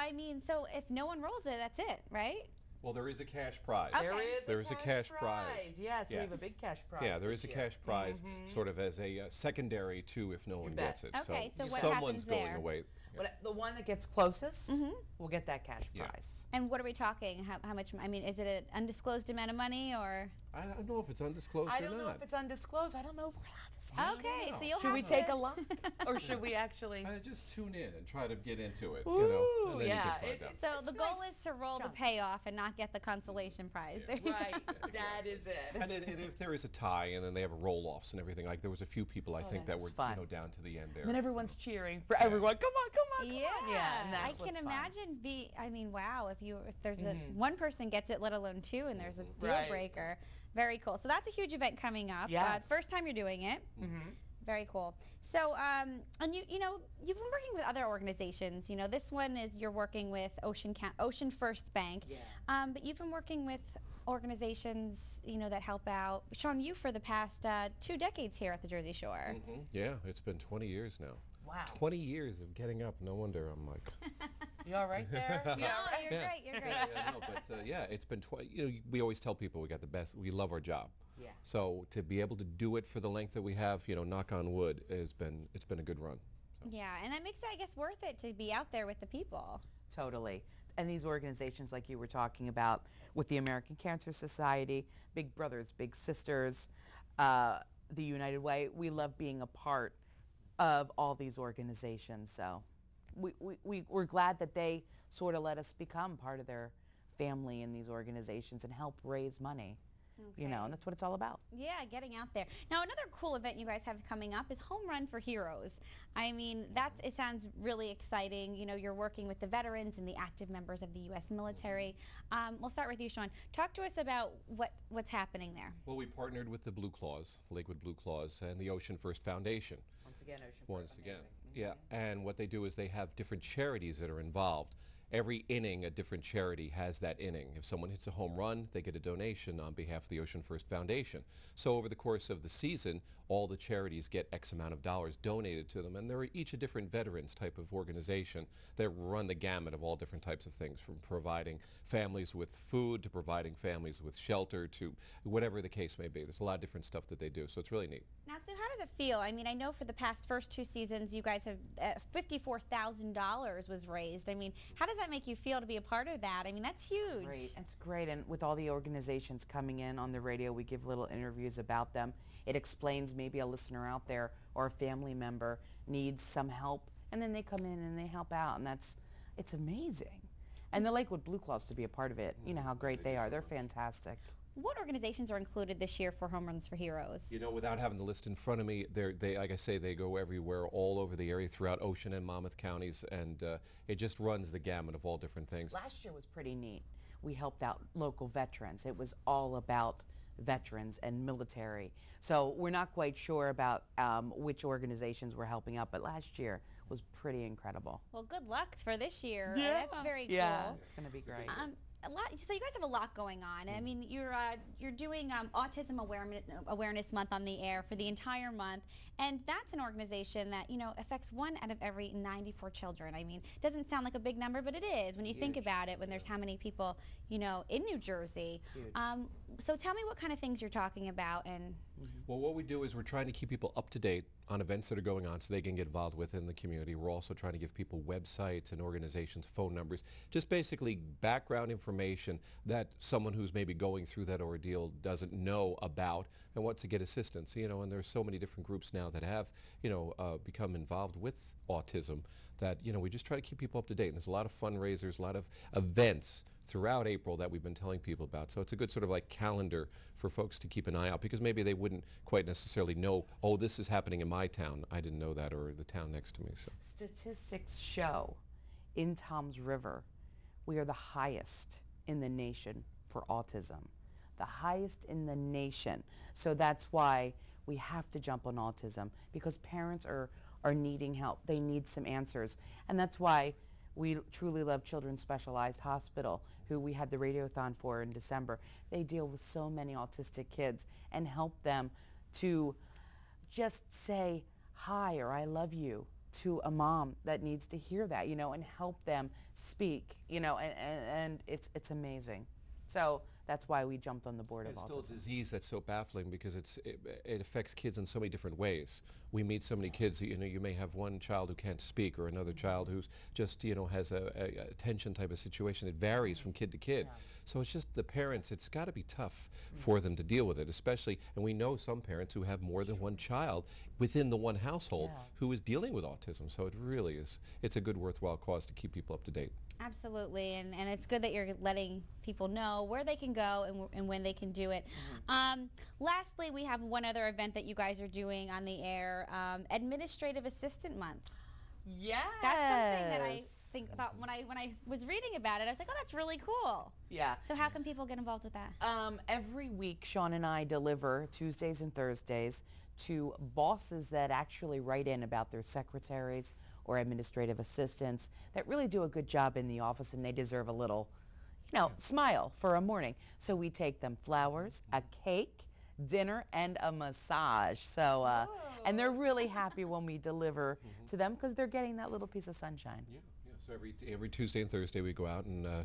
I mean, so if no one rolls it, that's it, right? Well, there is a cash prize. Okay. There is a cash prize. Yes, we have a big cash prize. Yeah, there is a this cash year. prize, sort of as a secondary to if no one bet. gets it. Okay, so what someone's happens going there? away. But the one that gets closest will get that cash Yeah. prize. And what are we talking? How much? I mean, is it an undisclosed amount of money or? I don't know if it's undisclosed I or don't know not. if it's undisclosed. I don't know if we're allowed to say. Okay, so you'll Should have we to take a look, or should we actually? Just tune in and try to get into it. Ooh, and then yeah, you can find out. So It's the goal nice is to roll the chunk. payoff and not get the consolation prize. There you go. Right, that is it. And if there is a tie, and then they have roll-offs and everything, like there was a few people I think that that's were fun. down to the end there. Then everyone's cheering for everyone. Come on, come on, come Yeah, on. Yeah, and I that's what's can fun. imagine. I mean, wow! If there's a one person gets it, let alone two, and there's a deal Right. breaker. Very cool. So that's a huge event coming up. Yes. First time you're doing it. Very cool. So, and you know, you've been working with other organizations. You know, this one is you're working with Ocean First Bank. Yeah. But you've been working with organizations, you know, that help out. Sean, you for the past 2 decades here at the Jersey Shore. Yeah, it's been 20 years now. Wow. 20 years of getting up. No wonder I'm like. You all right there? No, Yeah. you're great. You're great. Yeah, no, but yeah, it's been we always tell people we got the best. We love our job. Yeah. So to be able to do it for the length that we have, knock on wood, it's been a good run. Yeah, and that makes it, I guess, worth it to be out there with the people. Totally. And these organizations like you were talking about with the American Cancer Society, Big Brothers, Big Sisters, the United Way, we love being a part of all these organizations. So we're glad that they sort of let us become part of their family in these organizations and help raise money. And that's what it's all about. Yeah, getting out there. Now, another cool event you guys have coming up is Home Run for Heroes. I mean, it sounds really exciting. You know, you're working with the veterans and the active members of the U.S. military. We'll start with you, Sean. Talk to us about what's happening there. Well, we partnered with the Blue Claws, Lakewood Blue Claws, and the Ocean First Foundation. Once again, Ocean Once again, yeah. And what they do is they have different charities that are involved. Every inning, a different charity has that inning. If someone hits a home run, they get a donation on behalf of the Ocean First Foundation. So over the course of the season, all the charities get X amount of dollars donated to them, and they're each a different veterans type of organization that run the gamut of all different types of things, from providing families with food to providing families with shelter to whatever the case may be. There's a lot of different stuff that they do, so it's really neat. Now, Sue, how does it feel? I mean, I know for the first 2 seasons, you guys have $54,000 was raised. I mean, how does that make you feel to be a part of that? I mean, that's huge. Great. It's great. And with all the organizations coming in on the radio, we give little interviews about them. It explains maybe a listener out there or a family member needs some help, and then they come in and they help out, and it's amazing. And the Lakewood Blue Claws to be a part of it, you know how great they are. They're fantastic. What organizations are included this year for Home Runs for Heroes? You know, without having the list in front of me, they like I say, they go everywhere, all over the area, throughout Ocean and Monmouth counties, and it just runs the gamut of all different things. Last year was pretty neat. We helped out local veterans. It was all about veterans and military. So we're not quite sure about which organizations we're helping out, but last year was pretty incredible. Well, good luck for this year. Yeah. That's very cool. Yeah, it's going to be great. So you guys have a lot going on. I mean, you're doing Autism Awareness Month on the air for the entire month, and that's an organization that affects 1 out of every 94 children. I mean, it doesn't sound like a big number, but it is when you think about it. When there's how many people in New Jersey. So tell me what kind of things you're talking about. And well, what we do is we're trying to keep people up to date on events that are going on so they can get involved within the community. We're also trying to give people websites and organizations' phone numbers, just basically background information that someone who's maybe going through that ordeal doesn't know about and wants to get assistance. And there's so many different groups now that have, become involved with autism that, we just try to keep people up to date. And there's a lot of fundraisers, a lot of events throughout April that we've been telling people about. So it's a good sort of like calendar for folks to keep an eye out, because maybe they wouldn't quite necessarily know, oh, this is happening in my town. I didn't know that, or the town next to me. So Statistics show in Toms River, we are the highest in the nation for autism. The highest in the nation. So that's why we have to jump on autism, because parents are needing help. They need some answers. And that's why we truly love Children's Specialized Hospital, who we had the radiothon for in December. They deal with so many autistic kids and help them to just say hi or I love you to a mom that needs to hear that, and help them speak, and it's amazing. So that's why we jumped on the board of It's autism. still a disease that's so baffling because it affects kids in so many different ways. We meet so many kids, you may have one child who can't speak or another child who's just, has a tension type of situation. It varies from kid to kid. Yeah. So it's just the parents, it's got to be tough for them to deal with it, especially, and we know some parents who have more than one child within the one household Yeah. who is dealing with autism. So it really is, it's a good worthwhile cause to keep people up to date. Absolutely, and it's good that you're letting people know where they can go and when they can do it. Lastly, we have one other event that you guys are doing on the air, Administrative Assistant Month. Yes. That's something that I thought when I was reading about it, I was like, oh, that's really cool. Yeah. So how can people get involved with that? Every week, Sean and I deliver Tuesdays and Thursdays to bosses that actually write in about their secretaries or administrative assistants that really do a good job in the office, and they deserve a little, smile for a morning. So we take them flowers, a cake, dinner, and a massage. So, and they're really happy when we deliver to them because they're getting that little piece of sunshine. Yeah, yeah. So every Tuesday and Thursday we go out and, a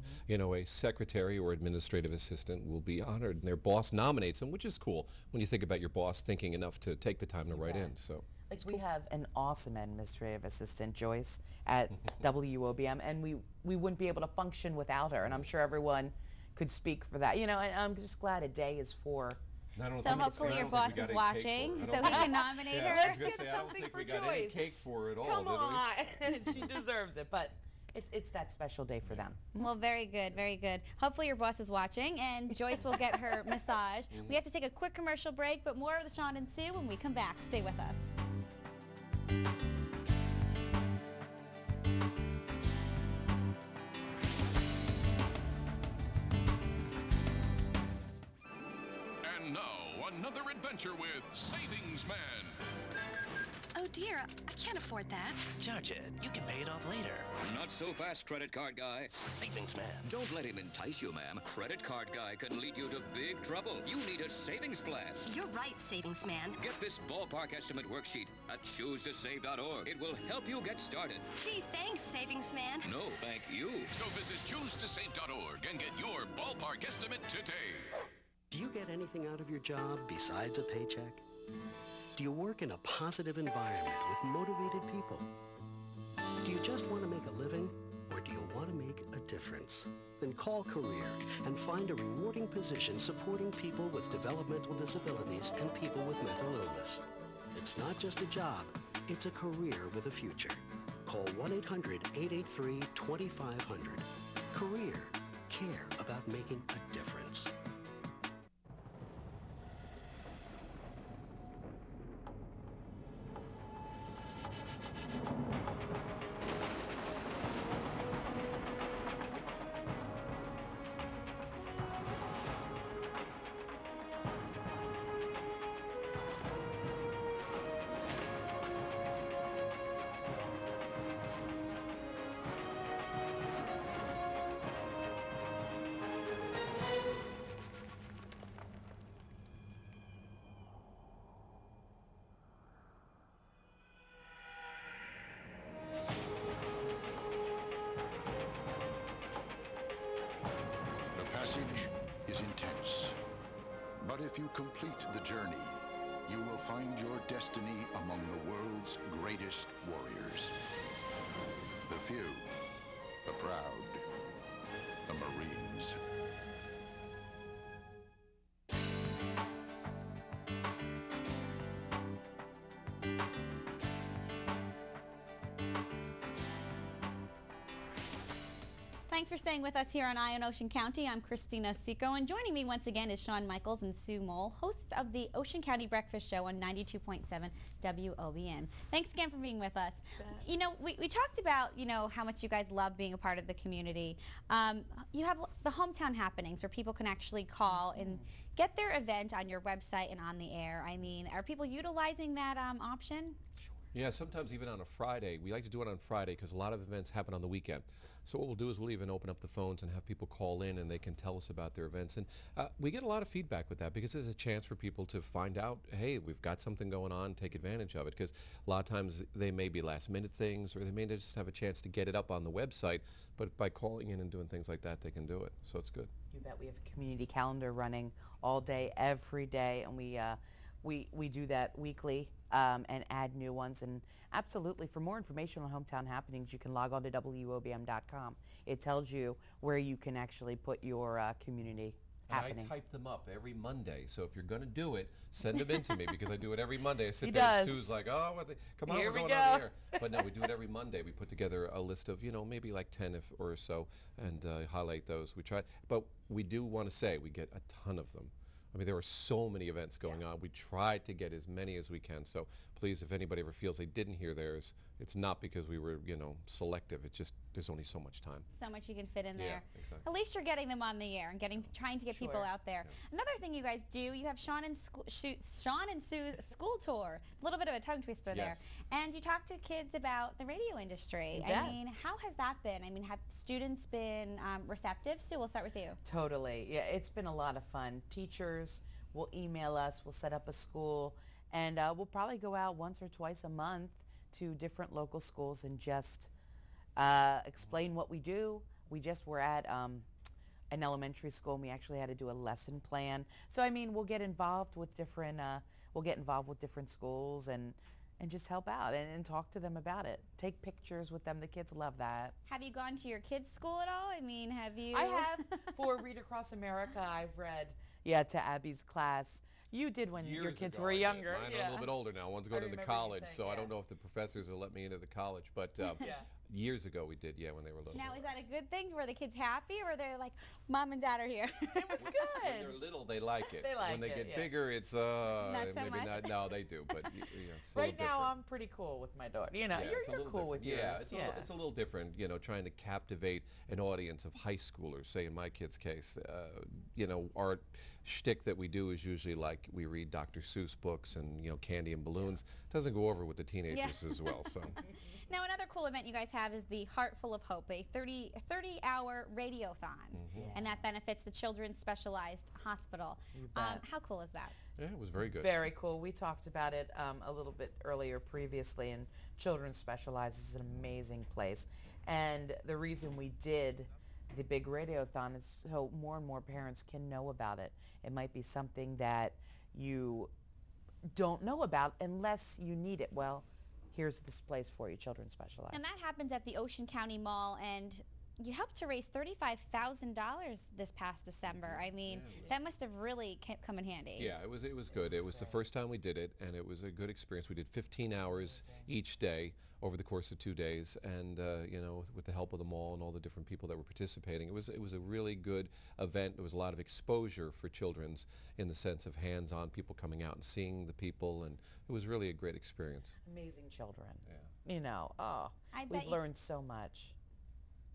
secretary or administrative assistant will be honored and their boss nominates them, which is cool when you think about your boss thinking enough to take the time to write in. So. Like we have an awesome administrative assistant, Joyce, at WOBM, and we wouldn't be able to function without her, and I'm sure everyone could speak for that. And I'm just glad a day is for. So hopefully your boss is watching, so he can nominate her. Let's Let's get I don't something think for we got Joyce. any cake for her at all, Come did we? on, she deserves it, but it's that special day for them. Well, very good, very good. Hopefully your boss is watching, and Joyce will get her massage. We have to take a quick commercial break, but more with Sean and Sue when we come back. Stay with us. And now, another adventure with Savings Man. Oh dear, I can't afford that. Charge it. You can pay it off later. Not so fast, credit card guy. Savings Man. Don't let him entice you, ma'am. Credit card guy can lead you to big trouble. You need a savings plan. You're right, Savings Man. Get this ballpark estimate worksheet at choosetosave.org. It will help you get started. Gee, thanks, Savings Man. No, thank you. So visit choosetosave.org and get your ballpark estimate today. Do you get anything out of your job besides a paycheck? Do you work in a positive environment with motivated people? Do you just want to make a living, or do you want to make a difference? Then call Career and find a rewarding position supporting people with developmental disabilities and people with mental illness. It's not just a job, it's a career with a future. Call 1-800-883-2500. Career. Care about making a difference. The passage is intense, but if you complete the journey, you will find your destiny among the world's greatest warriors. The few, the proud, the Marines. Thanks for staying with us here on Eye on Ocean County. I'm Christina Seco, and joining me once again is Shawn Michaels and Sue Mole, hosts of the Ocean County Breakfast Show on 92.7 WOBN. Thanks again for being with us. We talked about, how much you guys love being a part of the community. You have the hometown happenings where people can actually call and get their event on your website and on the air. I mean, are people utilizing that option? Yeah, sometimes even on a Friday. We like to do it on Friday because a lot of events happen on the weekend. So what we'll do is we'll even open up the phones and have people call in and they can tell us about their events. And we get a lot of feedback with that because there's a chance for people to find out, hey, we've got something going on, take advantage of it. Because a lot of times they may be last minute things or they may just have a chance to get it up on the website. But by calling in and doing things like that, they can do it. So it's good. You bet. We have a community calendar running all day, every day, and we do that weekly and add new ones. And absolutely, for more information on hometown happenings, you can log on to WOBM.com. It tells you where you can actually put your community happening. And I type them up every Monday, so if you're going to do it, send them in to me because I do it every Monday. I sit He there and does. Sue's like, oh, what come on, Here we're we going on go. the air. But no, we do it every Monday. We put together a list of, maybe like 10 or so and highlight those. We try, but we do want to say we get a ton of them. I mean, there are so many events going on. We try to get as many as we can. So please, if anybody ever feels they didn't hear theirs, it's not because we were, selective. It's just there's only so much time. So much you can fit in there. Yeah, exactly. At least you're getting them on the air and trying to get people Sure. out there. Another thing you guys do, you have Sean and Sue's school tour. A little bit of a tongue twister there. Yes. And you talk to kids about the radio industry. You I bet. mean, how has that been? I mean, have students been receptive? Sue, we'll start with you. Totally. Yeah, it's been a lot of fun. Teachers will email us, we'll set up a school, and we'll probably go out once or twice a month to different local schools and just explain what we do. We just were at an elementary school and we actually had to do a lesson plan. So I mean, we'll get involved with different schools and just help out and talk to them about it. Take pictures with them. The kids love that. Have you gone to your kids' school at all? I mean, have you? I have. For Read Across America, I've read, to Abby's class. You did when your Years kids ago, were I did. younger. Mine are a little bit older now. One's going into remember you college, saying, so I yeah. don't know if the professors will let me into the college. But years ago we did, when they were little. Now, is that a good thing? Were the kids happy or they're like, Mom and Dad are here? It was When good. they're little, they like it. They like when they it, get yeah. bigger, it's so maybe much. not. No, they do, but it's a Right little now, different. I'm pretty cool with my daughter. Yeah, it's a you're little cool with different. yours. It's a little different, trying to captivate an audience of high schoolers, say in my kid's case. Our shtick that we do is usually like we read Dr. Seuss books and, Candy and Balloons. Doesn't go over with the teenagers as well, so. Now, another cool event you guys have is the Heart Full of Hope, a 30-hour radiothon, and that benefits the Children's Specialized Hospital. bet. How cool is that? Yeah, it was very good. Very cool. We talked about it a little bit earlier previously, and Children's Specialized is an amazing place. And the reason we did the big radiothon is so more and more parents can know about it. It might be something that you don't know about unless you need it. Well, here's this place for you, Children's Specialized. And that happens at the Ocean County Mall, and you helped to raise $35,000 this past December. I mean, that must have really come in handy. Yeah, it was good. It was the first time we did it, and it was a good experience. We did 15 hours each day over the course of 2 days, and with the help of the mall and all the different people that were participating, it was a really good event. There was a lot of exposure for children's in the sense of hands-on, people coming out and seeing the people, and it was really a great experience. Amazing children. Yeah. I bet We've learned so much.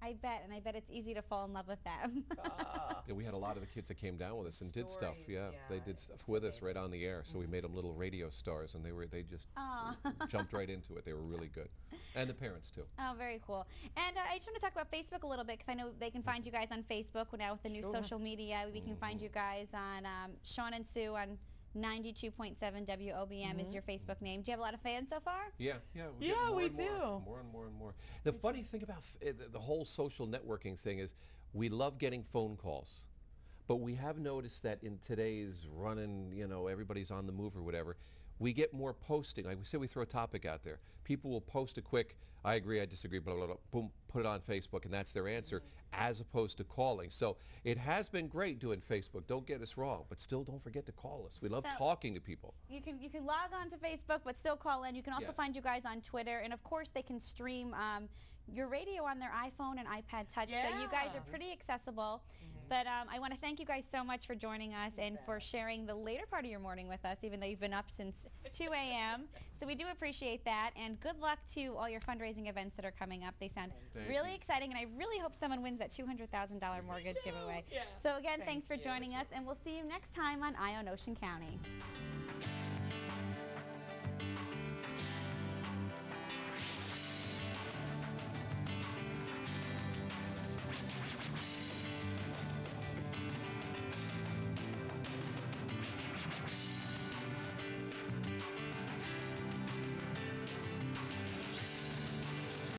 I bet, and I bet it's easy to fall in love with them. Yeah, we had a lot of the kids that came down with us and did stuff. Stories, Yeah, they yeah, did stuff it's with us amazing. right on the air. So we made them little radio stars, and they just Aw. jumped right into it. They were really good, and the parents too. Oh, very cool. And I just want to talk about Facebook a little bit because I know they can find you guys on Facebook now with the new social media. We can find you guys on Sean and Sue on 92.7 WOBM is your Facebook name. Do you have a lot of fans so far? Yeah, Yeah, get we and do. More and more and more. The funny thing about the whole social networking thing is we love getting phone calls. But we have noticed that in today's running, everybody's on the move or whatever, we get more posting. Like we say, we throw a topic out there. People will post a quick, I agree, I disagree, blah, blah, blah, boom, put it on Facebook, and that's their answer, as opposed to calling. So it has been great doing Facebook, don't get us wrong, but still don't forget to call us. We love So- talking to people. You can log on to Facebook, but still call in. You can also Yes. find you guys on Twitter, and of course they can stream your radio on their iPhone and iPad Touch. So you guys are Yeah. pretty accessible. But I want to thank you guys so much for joining us and for sharing the later part of your morning with us, even though you've been up since 2 a.m. So we do appreciate that, and good luck to all your fundraising events that are coming up. They sound Thank really you. exciting, and I really hope someone wins that $200,000 mortgage giveaway. Yeah. So again, Thank thanks for you. joining us, and we'll see you next time on Eye on Ocean County.